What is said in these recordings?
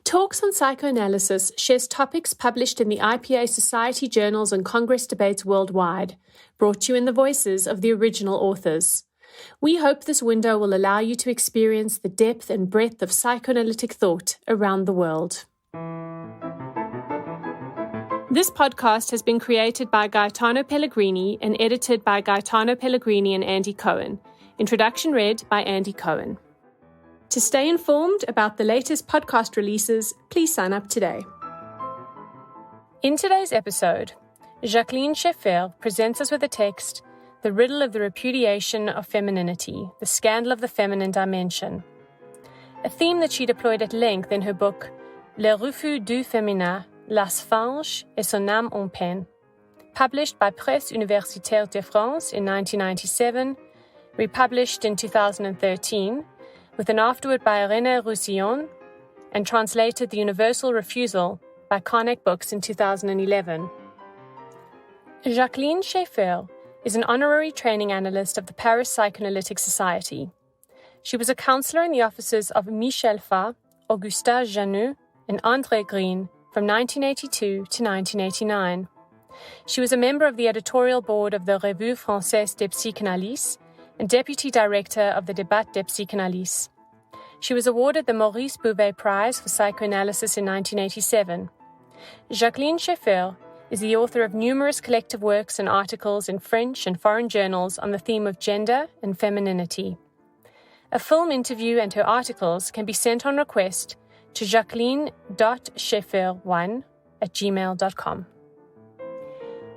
Talks on Psychoanalysis shares topics published in the IPA Society journals and Congress debates worldwide, brought to you in the voices of the original authors. We hope this window will allow you to experience the depth and breadth of psychoanalytic thought around the world. This podcast has been created by Gaetano Pellegrini and edited by Gaetano Pellegrini and Andy Cohen. Introduction read by Andy Cohen. To stay informed about the latest podcast releases, please sign up today. In today's episode, Jacqueline Schaeffer presents us with the text, The Riddle of the Repudiation of Femininity, the Scandal of the Feminine Dimension, a theme that she deployed at length in her book, Le refus du féminin, la sphinge et son âme en peine, published by Presses Universitaires de France in 1997, republished in 2013, with an afterword by René Roussillon, and translated The Universal Refusal by Karnac Books in 2011. Jacqueline Schaeffer is an honorary training analyst of the Paris Psychoanalytic Society. She was a counselor in the offices of Michel Fain, Augustin Jeanneau, and André from 1982 to 1989. She was a member of the editorial board of the Revue Française de Psychanalyse and deputy director of the Débats de Psychanalyse. She was awarded the Maurice Bouvet Prize for Psychoanalysis in 1987. Jacqueline Schaeffer is the author of numerous collective works and articles in French and foreign journals on the theme of gender and femininity. A film interview and her articles can be sent on request to jacqueline.schaeffer1@gmail.com.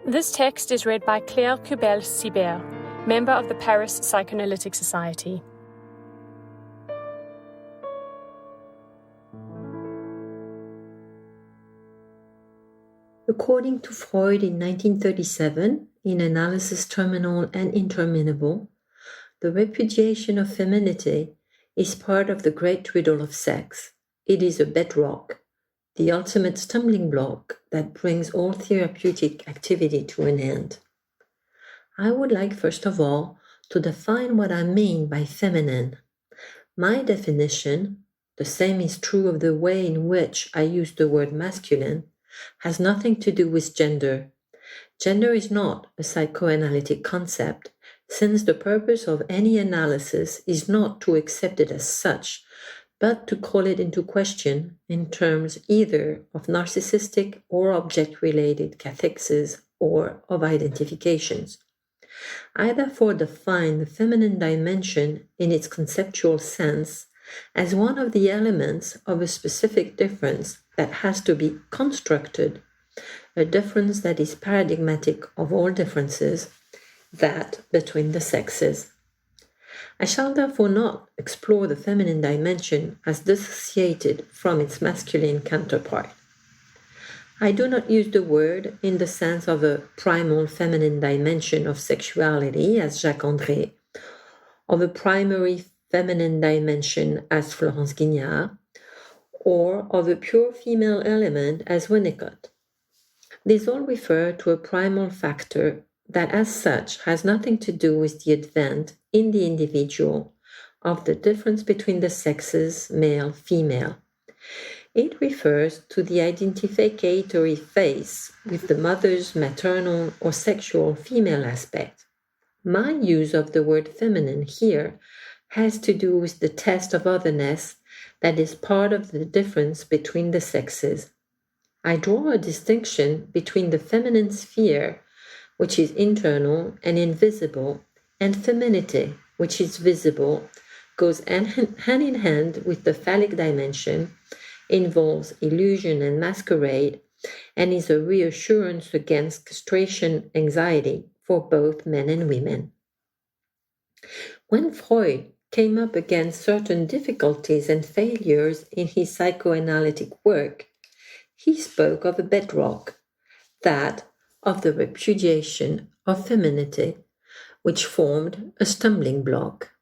This text is read by Claire Kubel-Sibert, member of the Paris Psychoanalytic Society. According to Freud in 1937, in Analysis Terminal and Interminable, the repudiation of femininity is part of the great riddle of sex. It is a bedrock, the ultimate stumbling block that brings all therapeutic activity to an end. I would like, first of all, to define what I mean by feminine. My definition, the same is true of the way in which I use the word masculine, has nothing to do with gender. Gender is not a psychoanalytic concept, since the purpose of any analysis is not to accept it as such, but to call it into question in terms either of narcissistic or object-related cathexis or of identifications. I therefore define the feminine dimension in its conceptual sense as one of the elements of a specific difference that has to be constructed, a difference that is paradigmatic of all differences, that between the sexes. I shall therefore not explore the feminine dimension as dissociated from its masculine counterpart. I do not use the word in the sense of a primal feminine dimension of sexuality as Jacques André, of a primary feminine dimension as Florence Guignard, or of a pure female element as Winnicott. These all refer to a primal factor that as such has nothing to do with the advent in the individual of the difference between the sexes, male, female. It refers to the identificatory phase with the mother's maternal or sexual female aspect. My use of the word feminine here has to do with the test of otherness that is part of the difference between the sexes. I draw a distinction between the feminine sphere, which is internal and invisible, and femininity, which is visible, goes hand in hand with the phallic dimension, involves illusion and masquerade, and is a reassurance against castration anxiety for both men and women. When Freud came up against certain difficulties and failures in his psychoanalytic work, he spoke of a bedrock, that of the repudiation of femininity, which formed a stumbling block.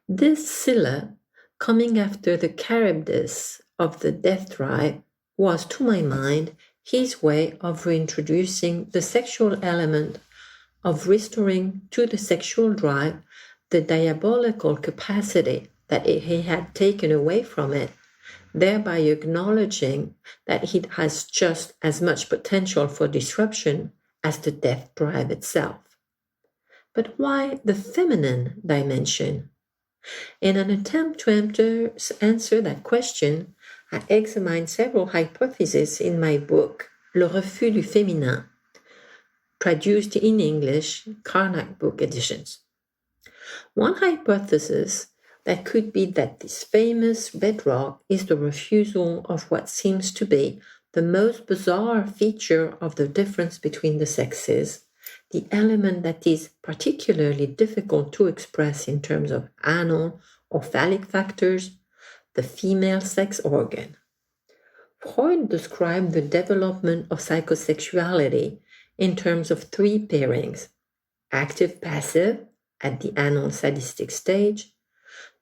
This Scylla, coming after the Charybdis of the death drive, was, to my mind, his way of reintroducing the sexual element, of restoring to the sexual drive the diabolical capacity that he had taken away from it, thereby acknowledging that it has just as much potential for disruption as the death drive itself. But why the feminine dimension? In an attempt to answer that question, I examined several hypotheses in my book, Le Refus du Féminin, produced in English, Karnac Book editions. One hypothesis that could be that this famous bedrock is the refusal of what seems to be the most bizarre feature of the difference between the sexes, the element that is particularly difficult to express in terms of anal or phallic factors, the female sex organ. Freud described the development of psychosexuality in terms of three pairings: active-passive at the anal sadistic stage,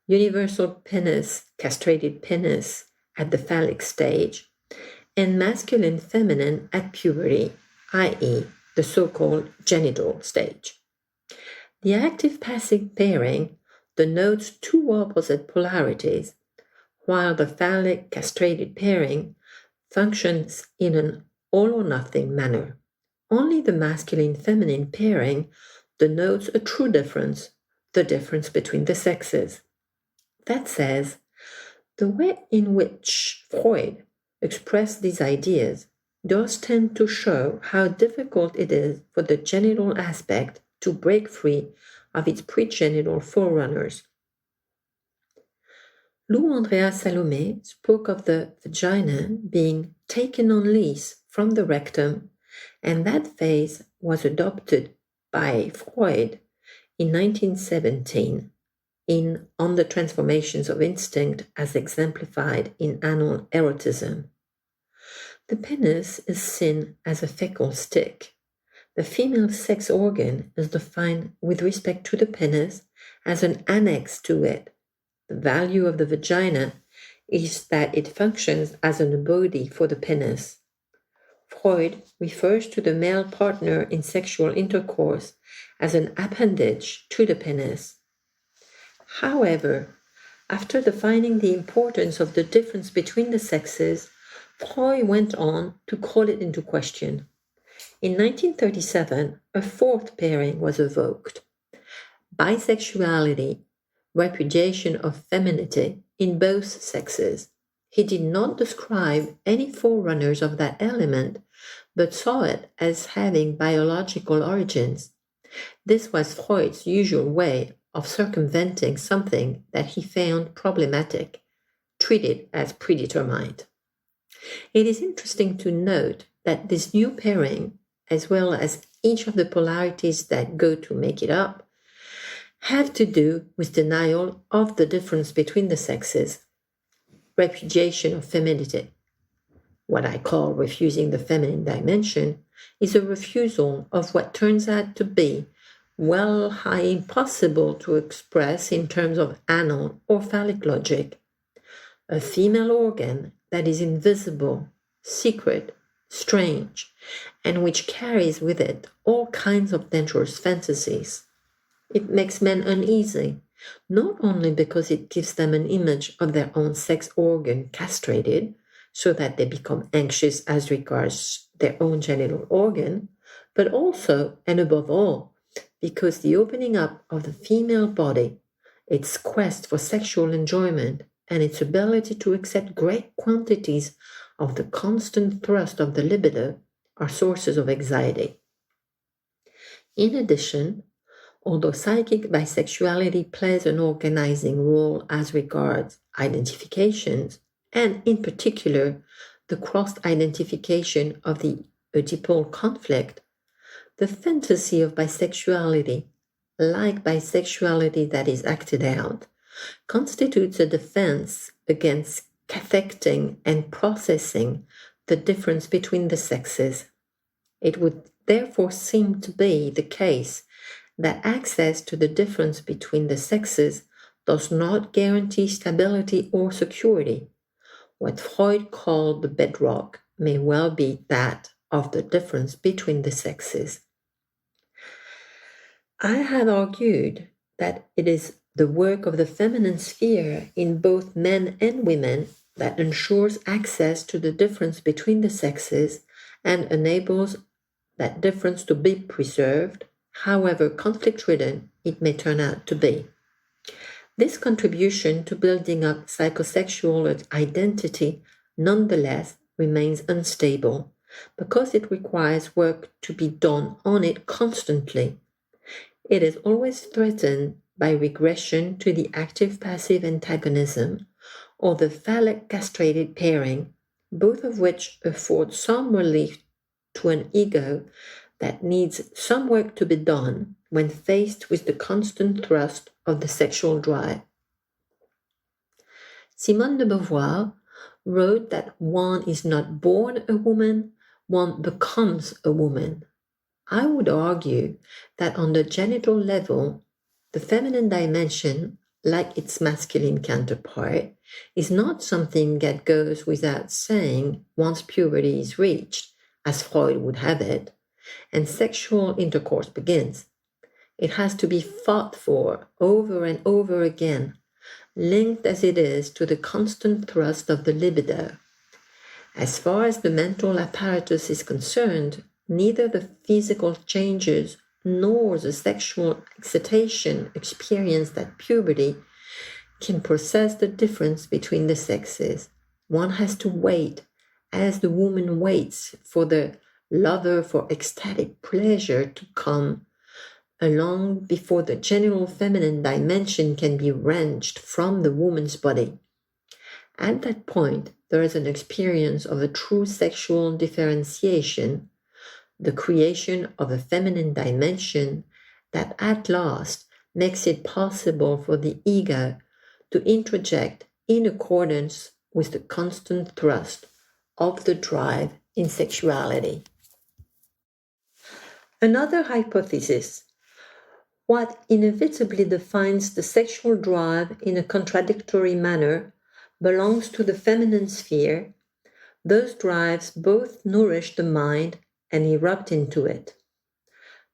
universal penis, castrated penis at the phallic stage, and masculine-feminine at puberty, i.e., the so-called genital stage. The active-passive pairing denotes two opposite polarities, while the phallic-castrated pairing functions in an all-or-nothing manner. Only the masculine-feminine pairing denotes a true difference, the difference between the sexes. That says, the way in which Freud expressed these ideas does tend to show how difficult it is for the genital aspect to break free of its pregenital forerunners. Lou Andreas Salomé spoke of the vagina being taken on lease from the rectum, and that phase was adopted by Freud in 1917 on the transformations of instinct as exemplified in anal erotism. The penis is seen as a fecal stick. The female sex organ is defined with respect to the penis as an annex to it. The value of the vagina is that it functions as an body for the penis. Freud refers to the male partner in sexual intercourse as an appendage to the penis. However, after defining the importance of the difference between the sexes, Freud went on to call it into question. In 1937, a fourth pairing was evoked: bisexuality, repudiation of femininity in both sexes. He did not describe any forerunners of that element, but saw it as having biological origins. This was Freud's usual way of circumventing something that he found problematic, treated as predetermined. It is interesting to note that this new pairing, as well as each of the polarities that go to make it up, have to do with denial of the difference between the sexes, repudiation of femininity. What I call refusing the feminine dimension is a refusal of what turns out to be impossible to express in terms of anal or phallic logic, a female organ that is invisible, secret, strange, and which carries with it all kinds of dangerous fantasies. It makes men uneasy, not only because it gives them an image of their own sex organ castrated, so that they become anxious as regards their own genital organ, but also, and above all, because the opening up of the female body, its quest for sexual enjoyment, and its ability to accept great quantities of the constant thrust of the libido are sources of anxiety. In addition, although psychic bisexuality plays an organizing role as regards identifications, and in particular the cross-identification of the Oedipal conflict, the fantasy of bisexuality, like bisexuality that is acted out, constitutes a defense against cathecting and processing the difference between the sexes. It would therefore seem to be the case that access to the difference between the sexes does not guarantee stability or security. What Freud called the bedrock may well be that of the difference between the sexes. I had argued that it is the work of the feminine sphere in both men and women that ensures access to the difference between the sexes and enables that difference to be preserved, however conflict-ridden it may turn out to be. This contribution to building up psychosexual identity nonetheless remains unstable because it requires work to be done on it constantly. It is always threatened by regression to the active-passive antagonism or the phallic-castrated pairing, both of which afford some relief to an ego that needs some work to be done when faced with the constant thrust of the sexual drive. Simone de Beauvoir wrote that one is not born a woman, one becomes a woman. I would argue that on the genital level, the feminine dimension, like its masculine counterpart, is not something that goes without saying once puberty is reached, as Freud would have it, and sexual intercourse begins. It has to be fought for over and over again, linked as it is to the constant thrust of the libido. As far as the mental apparatus is concerned, neither the physical changes nor the sexual excitation experienced at puberty can process the difference between the sexes. One has to wait, as the woman waits for the lover for ecstatic pleasure to come along before the general feminine dimension can be wrenched from the woman's body. At that point, there is an experience of a true sexual differentiation, the creation of a feminine dimension that at last makes it possible for the ego to interject in accordance with the constant thrust of the drive in sexuality. Another hypothesis: what inevitably defines the sexual drive in a contradictory manner belongs to the feminine sphere. Those drives both nourish the mind and erupt into it.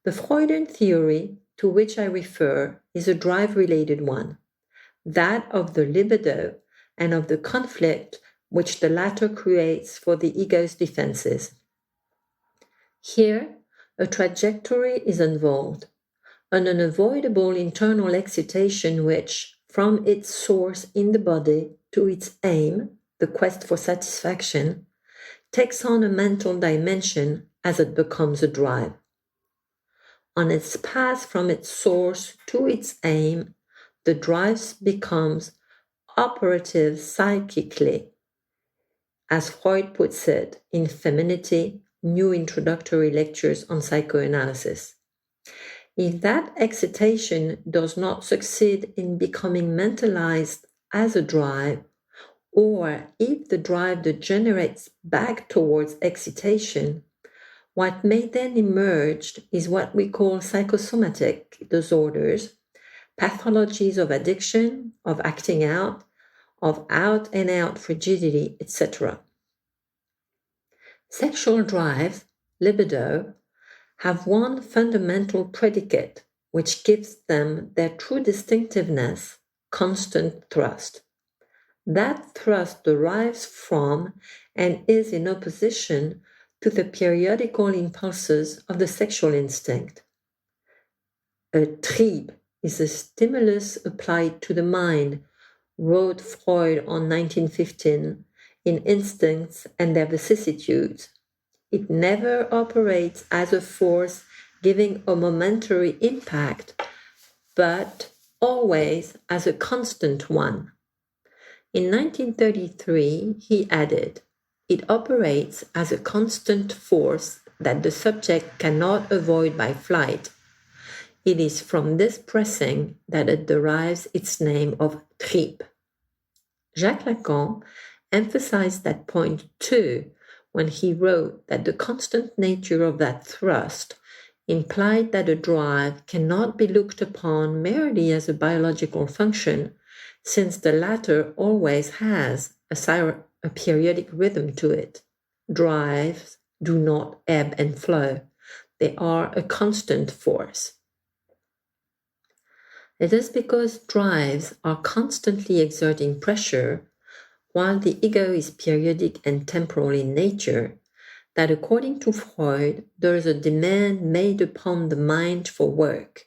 The Freudian theory to which I refer is a drive-related one, that of the libido and of the conflict which the latter creates for the ego's defenses. Here, a trajectory is involved, an unavoidable internal excitation which, from its source in the body to its aim, the quest for satisfaction, takes on a mental dimension as it becomes a drive. On its path from its source to its aim, the drive becomes operative psychically, as Freud puts it in Femininity, New Introductory Lectures on Psychoanalysis. If that excitation does not succeed in becoming mentalized as a drive, or if the drive degenerates back towards excitation, what may then emerge is what we call psychosomatic disorders, pathologies of addiction, of acting out, of out-and-out frigidity, etc. Sexual drives, libido, have one fundamental predicate which gives them their true distinctiveness: constant thrust. That thrust derives from and is in opposition to the periodical impulses of the sexual instinct. A trieb is a stimulus applied to the mind, wrote Freud on 1915 in Instincts and Their Vicissitudes. It never operates as a force giving a momentary impact, but always as a constant one. In 1933, he added, it operates as a constant force that the subject cannot avoid by flight. It is from this pressing that it derives its name of trieb. Jacques Lacan emphasized that point too when he wrote that the constant nature of that thrust implied that a drive cannot be looked upon merely as a biological function, since the latter always has a periodic rhythm to it. Drives do not ebb and flow. They are a constant force. It is because drives are constantly exerting pressure, while the ego is periodic and temporal in nature, that according to Freud, there is a demand made upon the mind for work.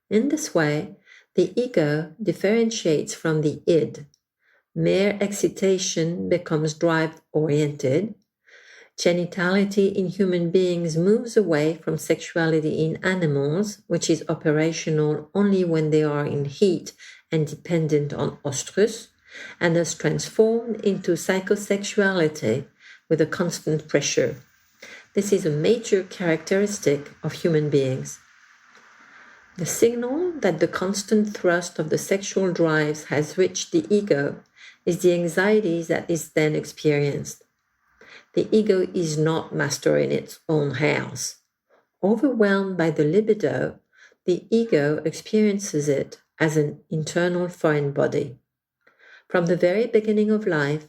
In this way, the ego differentiates from the id. Mere excitation becomes drive-oriented. Genitality in human beings moves away from sexuality in animals, which is operational only when they are in heat and dependent on oestrus, and is transformed into psychosexuality with a constant pressure. This is a major characteristic of human beings. The signal that the constant thrust of the sexual drives has reached the ego is the anxiety that is then experienced. The ego is not master in its own house. Overwhelmed by the libido, the ego experiences it as an internal foreign body. From the very beginning of life,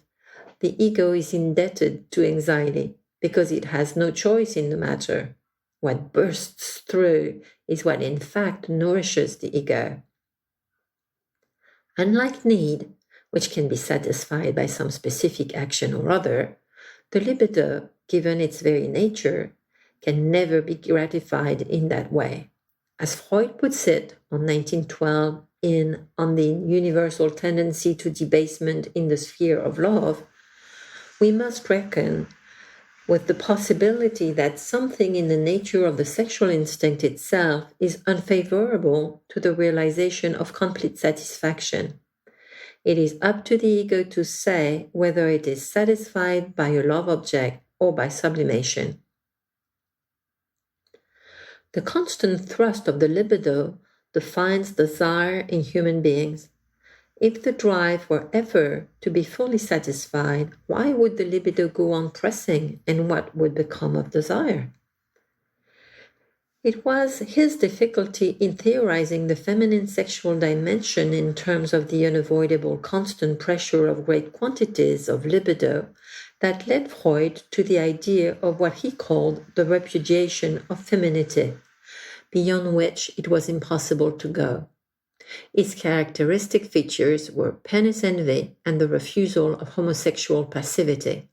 the ego is indebted to anxiety because it has no choice in the matter. What bursts through is what in fact nourishes the ego. Unlike need, which can be satisfied by some specific action or other, the libido, given its very nature, can never be gratified in that way. As Freud puts it on 1912 on the universal tendency to debasement in the sphere of love, we must reckon with the possibility that something in the nature of the sexual instinct itself is unfavorable to the realization of complete satisfaction. It is up to the ego to say whether it is satisfied by a love object or by sublimation. The constant thrust of the libido defines desire in human beings. If the drive were ever to be fully satisfied, why would the libido go on pressing, and what would become of desire? It was his difficulty in theorizing the feminine sexual dimension in terms of the unavoidable constant pressure of great quantities of libido that led Freud to the idea of what he called the repudiation of femininity, beyond which it was impossible to go. Its characteristic features were penis envy and the refusal of homosexual passivity.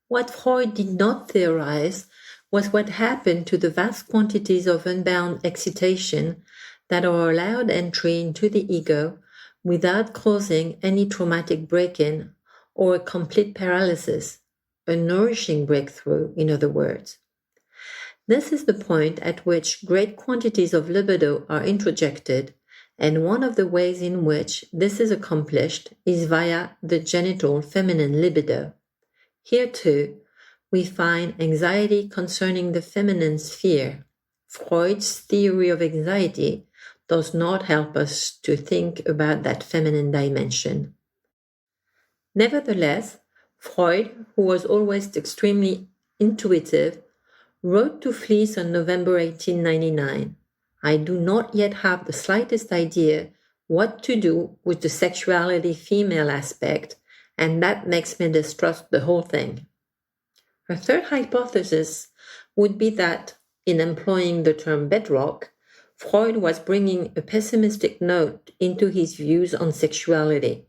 What Freud did not theorize was what happened to the vast quantities of unbound excitation that are allowed entry into the ego without causing any traumatic break-in or a complete paralysis, a nourishing breakthrough, in other words. This is the point at which great quantities of libido are introjected, and one of the ways in which this is accomplished is via the genital feminine libido. Here too, we find anxiety concerning the feminine sphere. Freud's theory of anxiety does not help us to think about that feminine dimension. Nevertheless, Freud, who was always extremely intuitive, wrote to Fliess on November 1899, "I do not yet have the slightest idea what to do with the sexuality female aspect, and that makes me distrust the whole thing." A third hypothesis would be that, in employing the term bedrock, Freud was bringing a pessimistic note into his views on sexuality.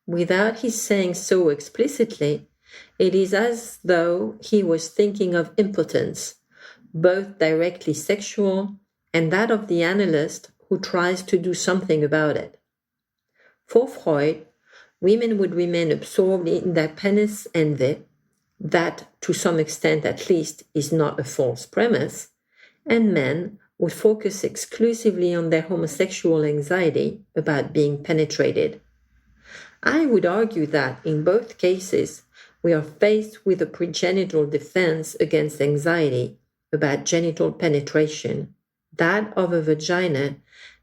Without his saying so explicitly, it is as though he was thinking of impotence, both directly sexual and that of the analyst who tries to do something about it. For Freud, women would remain absorbed in their penis envy, that, to some extent at least, is not a false premise, and men would focus exclusively on their homosexual anxiety about being penetrated. I would argue that, in both cases, we are faced with a pregenital defense against anxiety about genital penetration, that of a vagina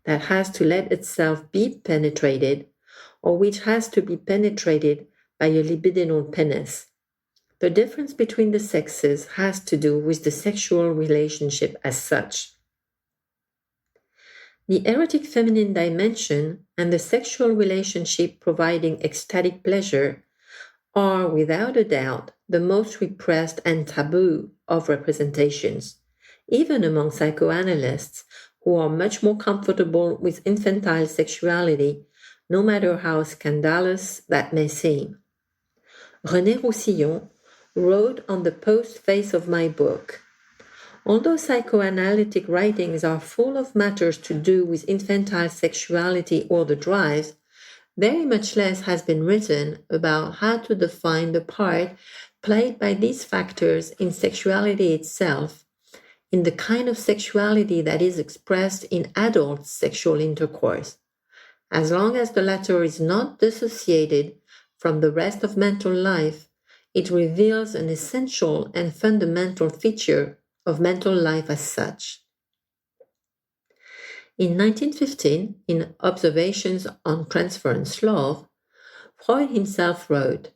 that has to let itself be penetrated, or which has to be penetrated by a libidinal penis. The difference between the sexes has to do with the sexual relationship as such. The erotic feminine dimension and the sexual relationship providing ecstatic pleasure are, without a doubt, the most repressed and taboo of representations, even among psychoanalysts who are much more comfortable with infantile sexuality no matter how scandalous that may seem. René Roussillon wrote on the postface of my book, "Although psychoanalytic writings are full of matters to do with infantile sexuality or the drives, very much less has been written about how to define the part played by these factors in sexuality itself, in the kind of sexuality that is expressed in adult sexual intercourse. As long as the latter is not dissociated from the rest of mental life, it reveals an essential and fundamental feature of mental life as such." In 1915, in Observations on Transference Love, Freud himself wrote,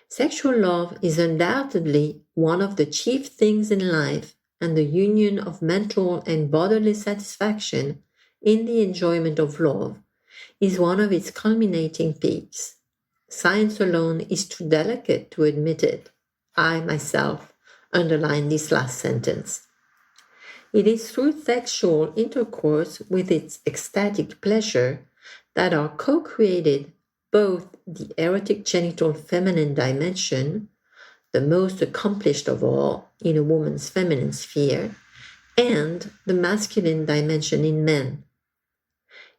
"Sexual love is undoubtedly one of the chief things in life, and the union of mental and bodily satisfaction in the enjoyment of love is one of its culminating peaks. Science alone is too delicate to admit it." I myself underline this last sentence. It is through sexual intercourse with its ecstatic pleasure that are co-created both the erotic genital feminine dimension, the most accomplished of all in a woman's feminine sphere, and the masculine dimension in men.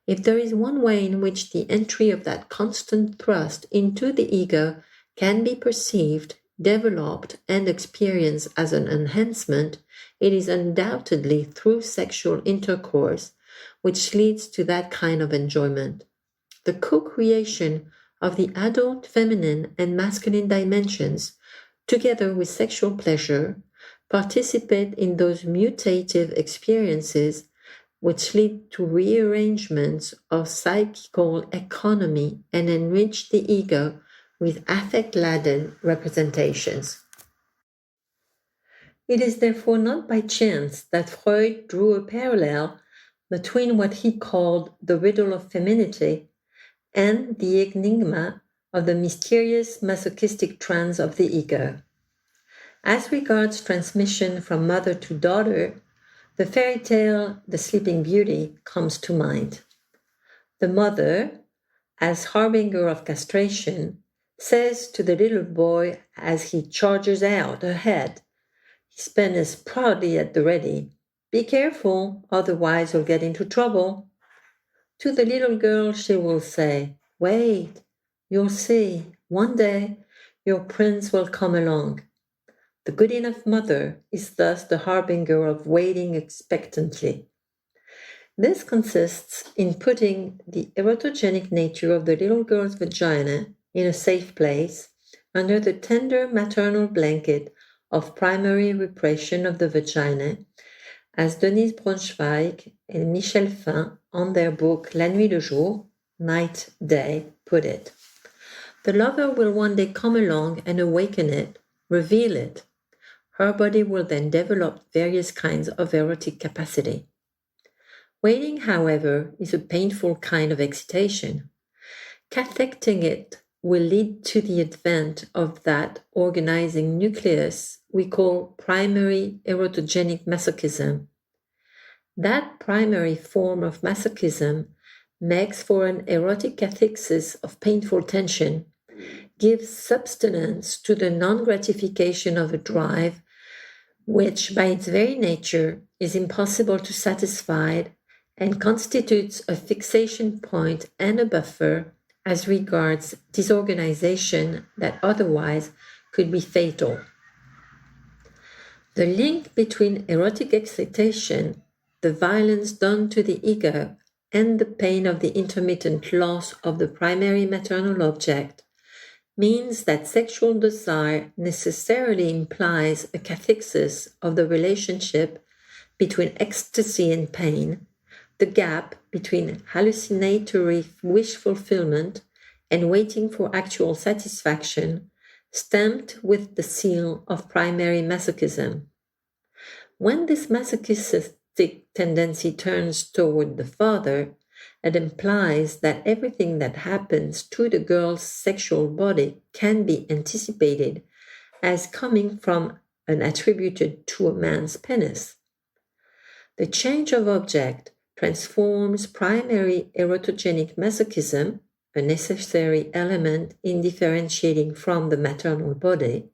If there is one way in which the entry of that constant thrust into the ego can be perceived, developed, and experienced as an enhancement, it is undoubtedly through sexual intercourse, which leads to that kind of enjoyment. The co-creation of the adult feminine and masculine dimensions, together with sexual pleasure, participate in those mutative experiences which lead to rearrangements of psychical economy and enrich the ego with affect-laden representations. It is therefore not by chance that Freud drew a parallel between what he called the riddle of femininity and the enigma of the mysterious masochistic trance of the ego. As regards transmission from mother to daughter, the fairy tale The Sleeping Beauty comes to mind. The mother, as harbinger of castration, says to the little boy as he charges out ahead, his pen is proudly at the ready, "Be careful, otherwise you'll get into trouble." To the little girl she will say, "Wait, you'll see, one day your prince will come along." The good enough mother is thus the harbinger of waiting expectantly. This consists in putting the erotogenic nature of the little girl's vagina in a safe place, under the tender maternal blanket of primary repression of the vagina, as Denise Braunschweig and Michel Fain on their book La Nuit le Jour, Night, Day, put it. The lover will one day come along and awaken it, reveal it. Her body will then develop various kinds of erotic capacity. Waiting, however, is a painful kind of excitation. Cathecting it will lead to the advent of that organizing nucleus we call primary erotogenic masochism. That primary form of masochism makes for an erotic cathexis of painful tension, gives substance to the non-gratification of a drive, which by its very nature is impossible to satisfy, and constitutes a fixation point and a buffer as regards disorganization that otherwise could be fatal. The link between erotic excitation, the violence done to the ego, and the pain of the intermittent loss of the primary maternal object means that sexual desire necessarily implies a cathexis of the relationship between ecstasy and pain, the gap between hallucinatory wish fulfillment and waiting for actual satisfaction, stamped with the seal of primary masochism. When this masochistic tendency turns toward the father, it implies that everything that happens to the girl's sexual body can be anticipated as coming from and attributed to a man's penis. The change of object transforms primary erotogenic masochism, a necessary element in differentiating from the maternal body,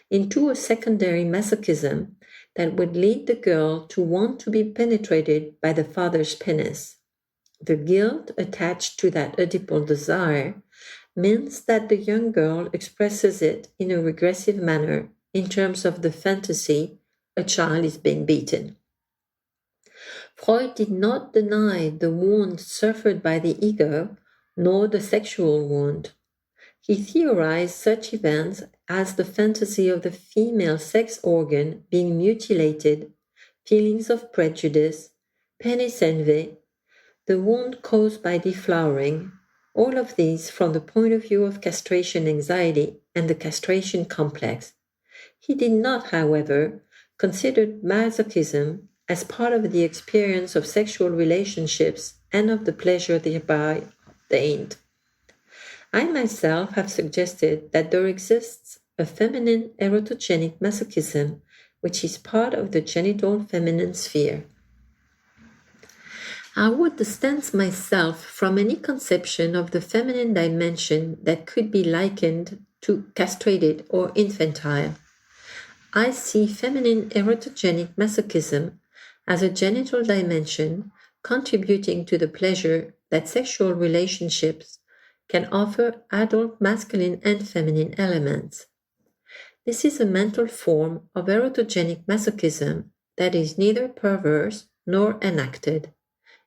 into a secondary masochism that would lead the girl to want to be penetrated by the father's penis. The guilt attached to that Oedipal desire means that the young girl expresses it in a regressive manner in terms of the fantasy a child is being beaten. Freud did not deny the wound suffered by the ego, nor the sexual wound. He theorized such events as the fantasy of the female sex organ being mutilated, feelings of prejudice, penis envy, the wound caused by deflowering, all of these from the point of view of castration anxiety and the castration complex. He did not, however, consider masochism as part of the experience of sexual relationships and of the pleasure thereby obtained. I myself have suggested that there exists a feminine erotogenic masochism, which is part of the genital feminine sphere. I would distance myself from any conception of the feminine dimension that could be likened to castrated or infantile. I see feminine erotogenic masochism as a genital dimension contributing to the pleasure that sexual relationships can offer adult masculine and feminine elements. This is a mental form of erotogenic masochism that is neither perverse nor enacted.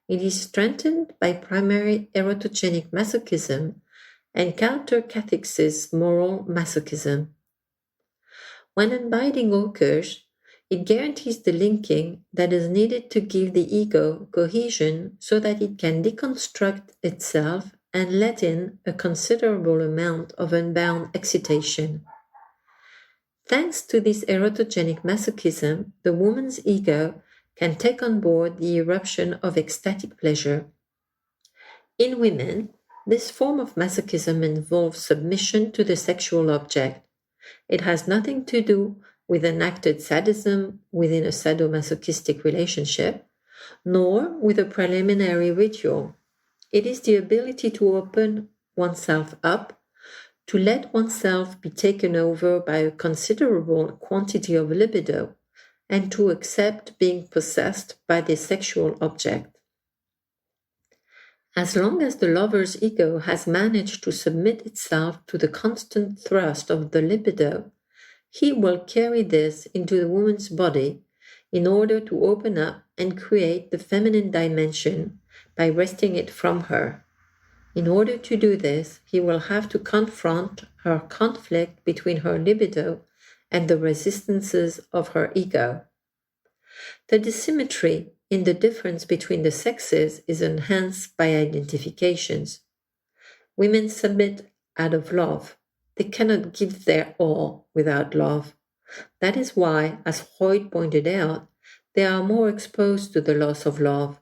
It is strengthened by primary erotogenic masochism and counter-catexis moral masochism. When unbinding occurs, it guarantees the linking that is needed to give the ego cohesion so that it can deconstruct itself and let in a considerable amount of unbound excitation. Thanks to this erotogenic masochism, the woman's ego can take on board the eruption of ecstatic pleasure. In women, this form of masochism involves submission to the sexual object. It has nothing to do with enacted sadism within a sadomasochistic relationship, nor with a preliminary ritual. It is the ability to open oneself up, to let oneself be taken over by a considerable quantity of libido, and to accept being possessed by the sexual object. As long as the lover's ego has managed to submit itself to the constant thrust of the libido, he will carry this into the woman's body in order to open up and create the feminine dimension by wresting it from her. In order to do this, he will have to confront her conflict between her libido and the resistances of her ego. The dissymmetry in the difference between the sexes is enhanced by identifications. Women submit out of love. They cannot give their all without love. That is why, as Freud pointed out, they are more exposed to the loss of love.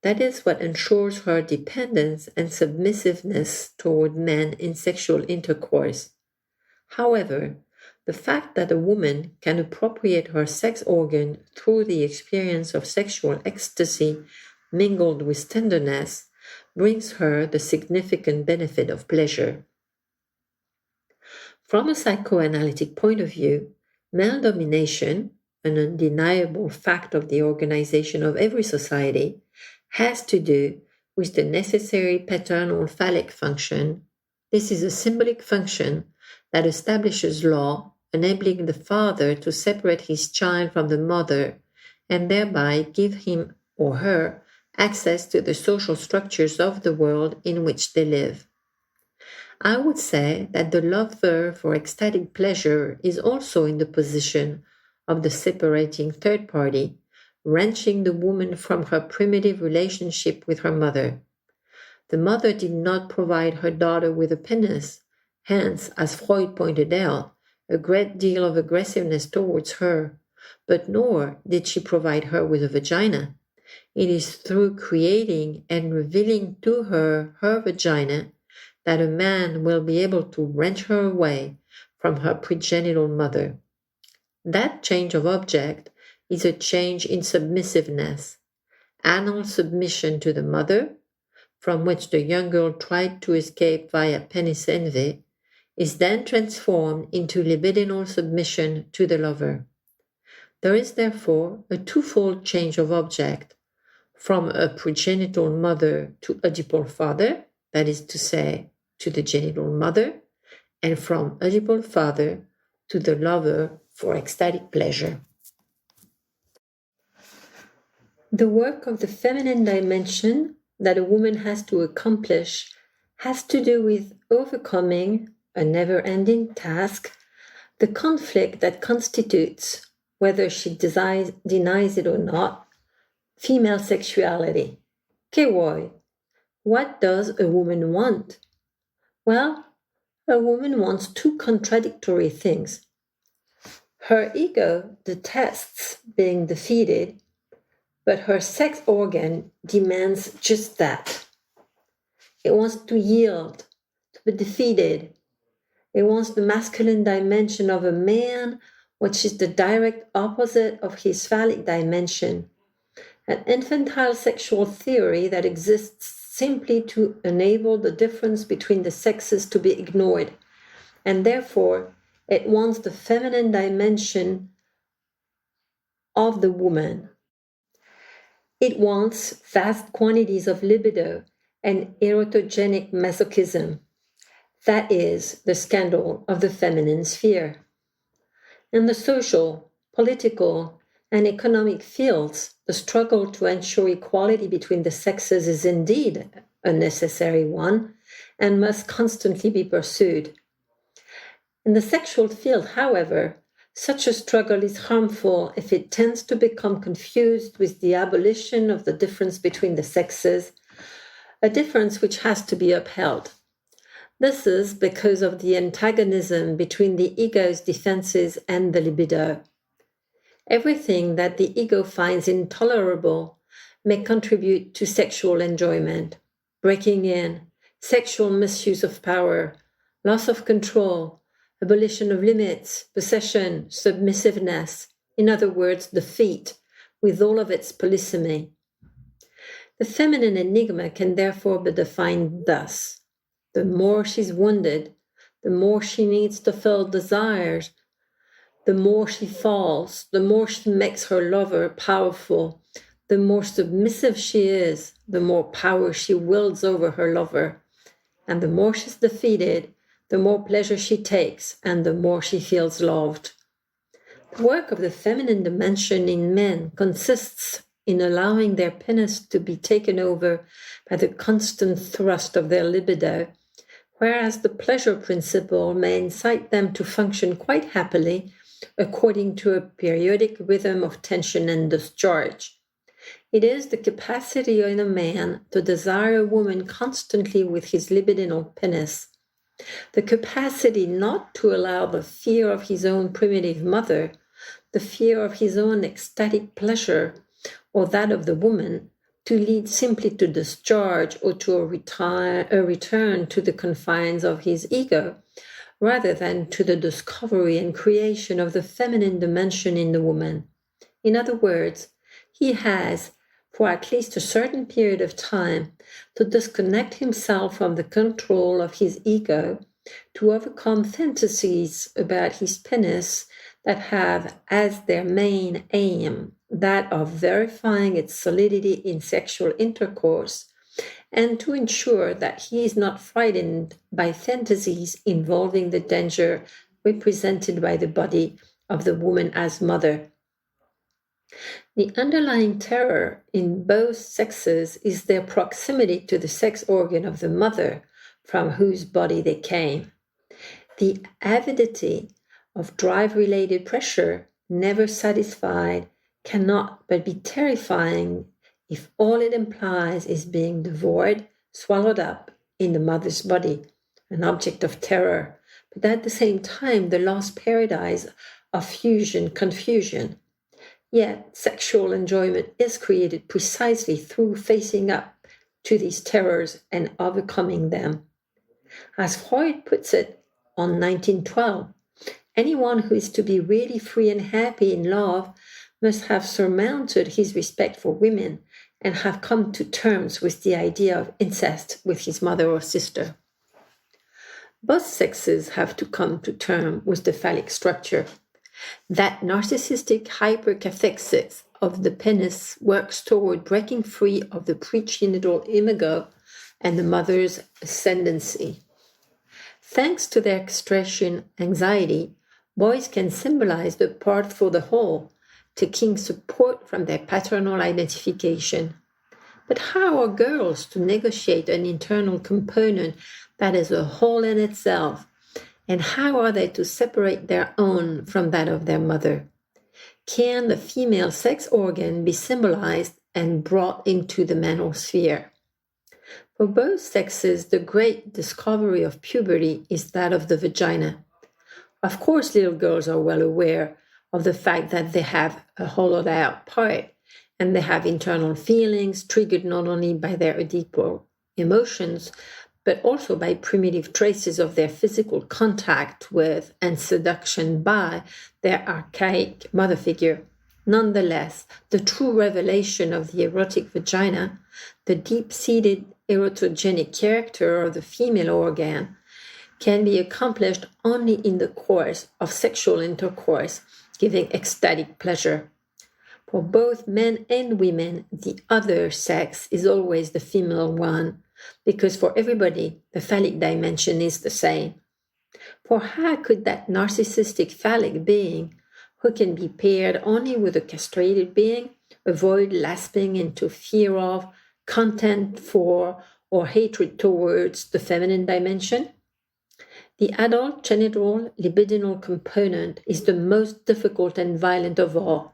That is what ensures her dependence and submissiveness toward men in sexual intercourse. However, the fact that a woman can appropriate her sex organ through the experience of sexual ecstasy mingled with tenderness brings her the significant benefit of pleasure. From a psychoanalytic point of view, male domination, an undeniable fact of the organization of every society, has to do with the necessary paternal phallic function. This is a symbolic function that establishes law, enabling the father to separate his child from the mother and thereby give him or her access to the social structures of the world in which they live. I would say that the lover for ecstatic pleasure is also in the position of the separating third party, wrenching the woman from her primitive relationship with her mother. The mother did not provide her daughter with a penis, hence, as Freud pointed out, a great deal of aggressiveness towards her, but nor did she provide her with a vagina. It is through creating and revealing to her her vagina that a man will be able to wrench her away from her progenital mother. That change of object is a change in submissiveness, anal submission to the mother, from which the young girl tried to escape via penis envy, is then transformed into libidinal submission to the lover. There is therefore a twofold change of object, from a progenital mother to Oedipal father, that is to say, to the genital mother, and from Oedipal father to the lover for ecstatic pleasure. The work of the feminine dimension that a woman has to accomplish has to do with overcoming, a never-ending task, the conflict that constitutes, whether she denies it or not, female sexuality. Que vuoi? What does a woman want? Well, a woman wants two contradictory things. Her ego detests being defeated, but her sex organ demands just that. It wants to yield, to be defeated. It wants the masculine dimension of a man, which is the direct opposite of his phallic dimension, an infantile sexual theory that exists simply to enable the difference between the sexes to be ignored, and therefore it wants the feminine dimension of the woman. It wants vast quantities of libido and erotogenic masochism. That is the scandal of the feminine sphere. In the social, political, and economic fields, the struggle to ensure equality between the sexes is indeed a necessary one and must constantly be pursued. In the sexual field, however, such a struggle is harmful if it tends to become confused with the abolition of the difference between the sexes, a difference which has to be upheld. This is because of the antagonism between the ego's defenses and the libido. Everything that the ego finds intolerable may contribute to sexual enjoyment, breaking in, sexual misuse of power, loss of control, abolition of limits, possession, submissiveness, in other words, defeat, with all of its polysemy. The feminine enigma can therefore be defined thus. The more she's wounded, the more she needs to fill desires, the more she falls, the more she makes her lover powerful, the more submissive she is, the more power she wields over her lover, and the more she's defeated, the more pleasure she takes, and the more she feels loved. The work of the feminine dimension in men consists in allowing their penis to be taken over by the constant thrust of their libido, whereas the pleasure principle may incite them to function quite happily according to a periodic rhythm of tension and discharge. It is the capacity in a man to desire a woman constantly with his libidinal penis, the capacity not to allow the fear of his own primitive mother, the fear of his own ecstatic pleasure, or that of the woman, to lead simply to discharge or to a return to the confines of his ego, rather than to the discovery and creation of the feminine dimension in the woman. In other words, he has, for at least a certain period of time, to disconnect himself from the control of his ego, to overcome fantasies about his penis that have as their main aim that of verifying its solidity in sexual intercourse, and to ensure that he is not frightened by fantasies involving the danger represented by the body of the woman as mother. The underlying terror in both sexes is their proximity to the sex organ of the mother from whose body they came. The avidity of drive-related pressure, never satisfied, cannot but be terrifying if all it implies is being devoured, swallowed up in the mother's body, an object of terror, but at the same time the lost paradise of fusion, confusion. Yet sexual enjoyment is created precisely through facing up to these terrors and overcoming them. As Freud puts it on 1912, anyone who is to be really free and happy in love must have surmounted his respect for women and have come to terms with the idea of incest with his mother or sister. Both sexes have to come to terms with the phallic structure. That narcissistic hypercathexis of the penis works toward breaking free of the pregenital imago and the mother's ascendancy. Thanks to their castration anxiety, boys can symbolize the part for the whole, taking support from their paternal identification. But how are girls to negotiate an internal component that is a whole in itself? And how are they to separate their own from that of their mother? Can the female sex organ be symbolized and brought into the mental sphere? For both sexes, the great discovery of puberty is that of the vagina. Of course, little girls are well aware of the fact that they have a hollowed out part, and they have internal feelings triggered not only by their Oedipal emotions, but also by primitive traces of their physical contact with and seduction by their archaic mother figure. Nonetheless, the true revelation of the erotic vagina, the deep-seated erotogenic character of the female organ, can be accomplished only in the course of sexual intercourse, giving ecstatic pleasure. For both men and women, the other sex is always the female one, because for everybody, the phallic dimension is the same. For how could that narcissistic phallic being, who can be paired only with a castrated being, avoid lapsing into fear of, contempt for, or hatred towards the feminine dimension? The adult genital libidinal component is the most difficult and violent of all.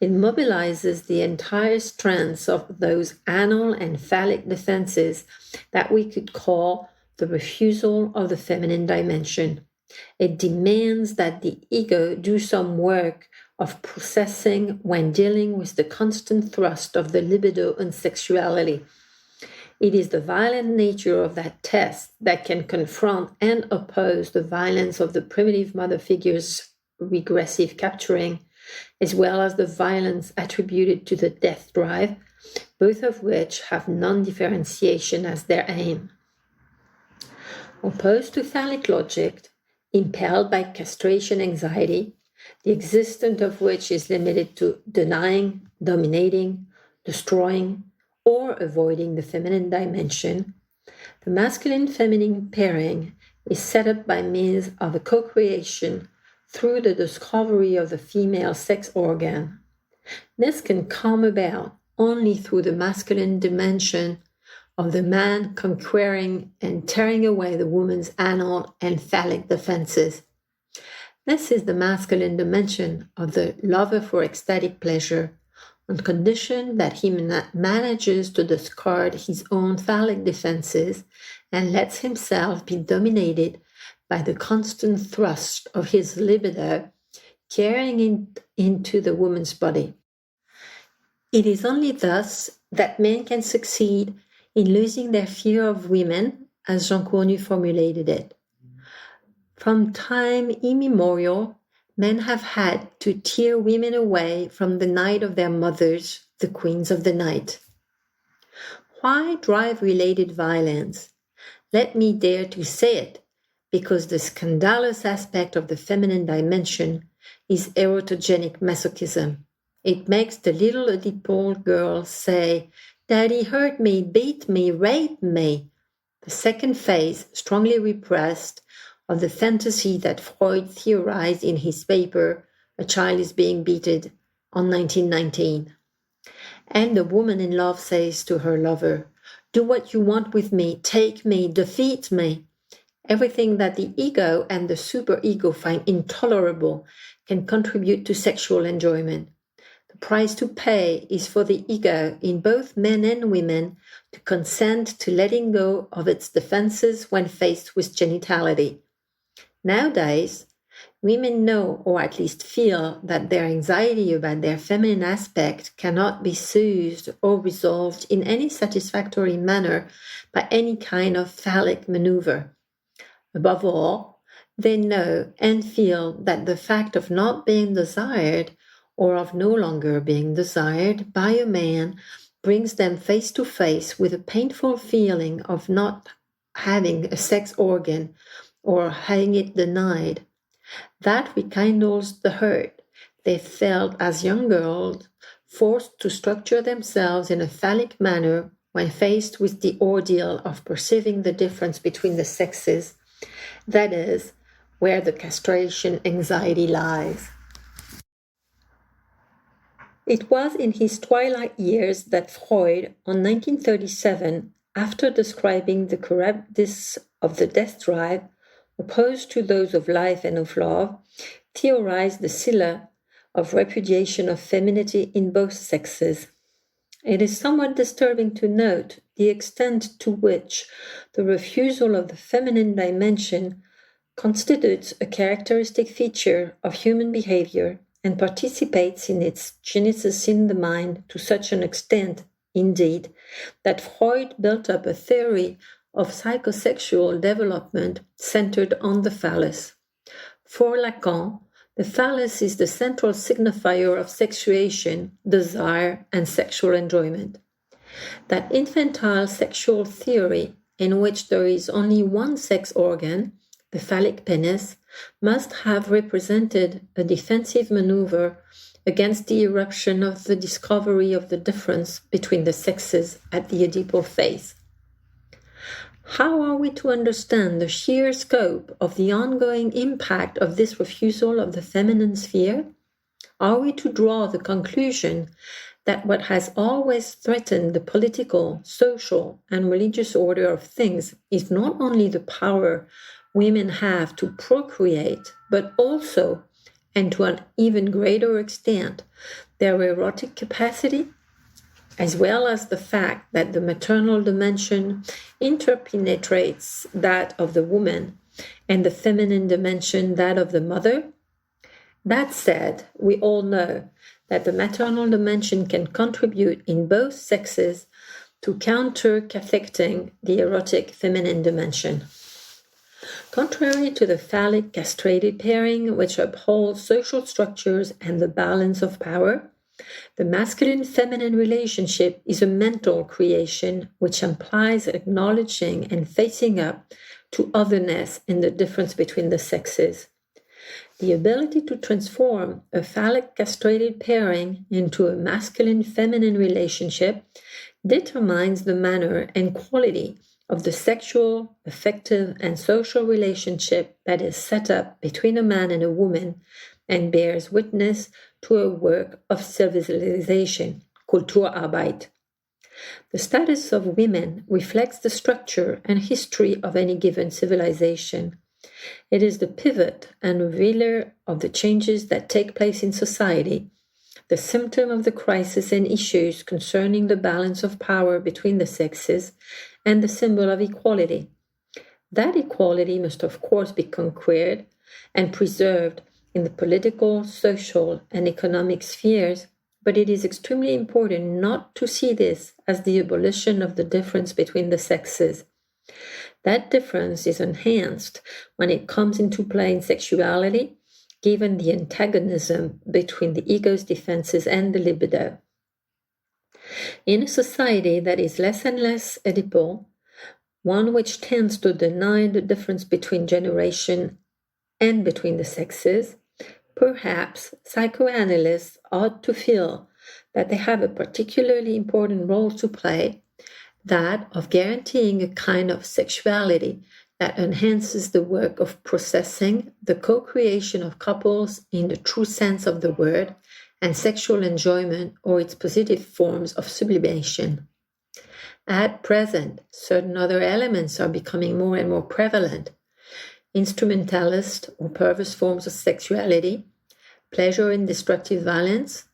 It mobilizes the entire strength of those anal and phallic defenses that we could call the refusal of the feminine dimension. It demands that the ego do some work of processing when dealing with the constant thrust of the libido and sexuality. It is the violent nature of that test that can confront and oppose the violence of the primitive mother figure's regressive capturing, as well as the violence attributed to the death drive, both of which have non-differentiation as their aim. Opposed to phallic logic, impelled by castration anxiety, the existence of which is limited to denying, dominating, destroying, or avoiding the feminine dimension, the masculine-feminine pairing is set up by means of a co-creation through the discovery of the female sex organ. This can come about only through the masculine dimension of the man conquering and tearing away the woman's anal and phallic defenses. This is the masculine dimension of the lover for ecstatic pleasure, on condition that he manages to discard his own phallic defenses and lets himself be dominated by the constant thrust of his libido carrying it into the woman's body. It is only thus that men can succeed in losing their fear of women, as Jean Cornu formulated it. From time immemorial, men have had to tear women away from the night of their mothers, the queens of the night. Why drive-related violence? Let me dare to say it, because the scandalous aspect of the feminine dimension is erotogenic masochism. It makes the little Oedipal girl say, "Daddy hurt me, beat me, raped me." The second phase, strongly repressed, of the fantasy that Freud theorized in his paper, A Child is Being Beaten, on 1919. And the woman in love says to her lover, "Do what you want with me, take me, defeat me." Everything that the ego and the superego find intolerable can contribute to sexual enjoyment. The price to pay is for the ego, in both men and women, to consent to letting go of its defenses when faced with genitality. Nowadays, women know, or at least feel, that their anxiety about their feminine aspect cannot be soothed or resolved in any satisfactory manner by any kind of phallic maneuver. Above all, they know and feel that the fact of not being desired, or of no longer being desired by a man, brings them face to face with a painful feeling of not having a sex organ or having it denied. That rekindles the hurt they felt as young girls, forced to structure themselves in a phallic manner when faced with the ordeal of perceiving the difference between the sexes, that is, where the castration anxiety lies. It was in his twilight years that Freud, in 1937, after describing the characteristics of the death drive, opposed to those of life and of love, theorized the scylla of repudiation of femininity in both sexes. It is somewhat disturbing to note the extent to which the refusal of the feminine dimension constitutes a characteristic feature of human behavior and participates in its genesis in the mind to such an extent, indeed, that Freud built up a theory of psychosexual development centered on the phallus. For Lacan, the phallus is the central signifier of sexuation, desire, and sexual enjoyment. That infantile sexual theory, in which there is only one sex organ, the phallic penis, must have represented a defensive maneuver against the eruption of the discovery of the difference between the sexes at the Oedipal phase. How are we to understand the sheer scope of the ongoing impact of this refusal of the feminine sphere? Are we to draw the conclusion that what has always threatened the political, social, and religious order of things is not only the power women have to procreate, but also, and to an even greater extent, their erotic capacity, as well as the fact that the maternal dimension interpenetrates that of the woman and the feminine dimension that of the mother? That said, we all know that the maternal dimension can contribute in both sexes to counter-cathecting the erotic feminine dimension. Contrary to the phallic castrated pairing, which upholds social structures and the balance of power, the masculine-feminine relationship is a mental creation which implies acknowledging and facing up to otherness in the difference between the sexes. The ability to transform a phallic castrated pairing into a masculine-feminine relationship determines the manner and quality of the sexual, affective, and social relationship that is set up between a man and a woman and bears witness to a work of civilization, Kulturarbeit. The status of women reflects the structure and history of any given civilization. It is the pivot and revealer of the changes that take place in society, the symptom of the crisis and issues concerning the balance of power between the sexes, and the symbol of equality. That equality must of course be conquered and preserved in the political, social, and economic spheres, but it is extremely important not to see this as the abolition of the difference between the sexes. That difference is enhanced when it comes into play in sexuality, given the antagonism between the ego's defenses and the libido. In a society that is less and less Oedipal, one which tends to deny the difference between generation and between the sexes, perhaps psychoanalysts ought to feel that they have a particularly important role to play, that of guaranteeing a kind of sexuality that enhances the work of processing the co-creation of couples in the true sense of the word, and sexual enjoyment or its positive forms of sublimation. At present, certain other elements are becoming more and more prevalent. Instrumentalist or perverse forms of sexuality, pleasure in destructive violence,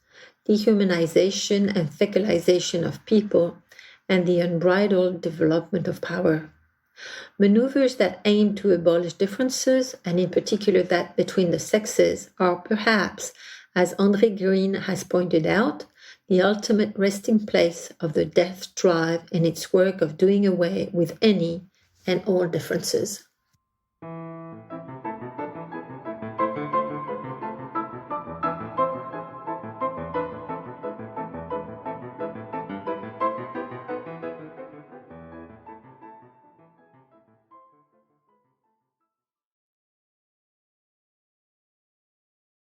dehumanization and fecalization of people, and the unbridled development of power. Maneuvers that aim to abolish differences, and in particular that between the sexes, are perhaps, as André Green has pointed out, the ultimate resting place of the death drive in its work of doing away with any and all differences.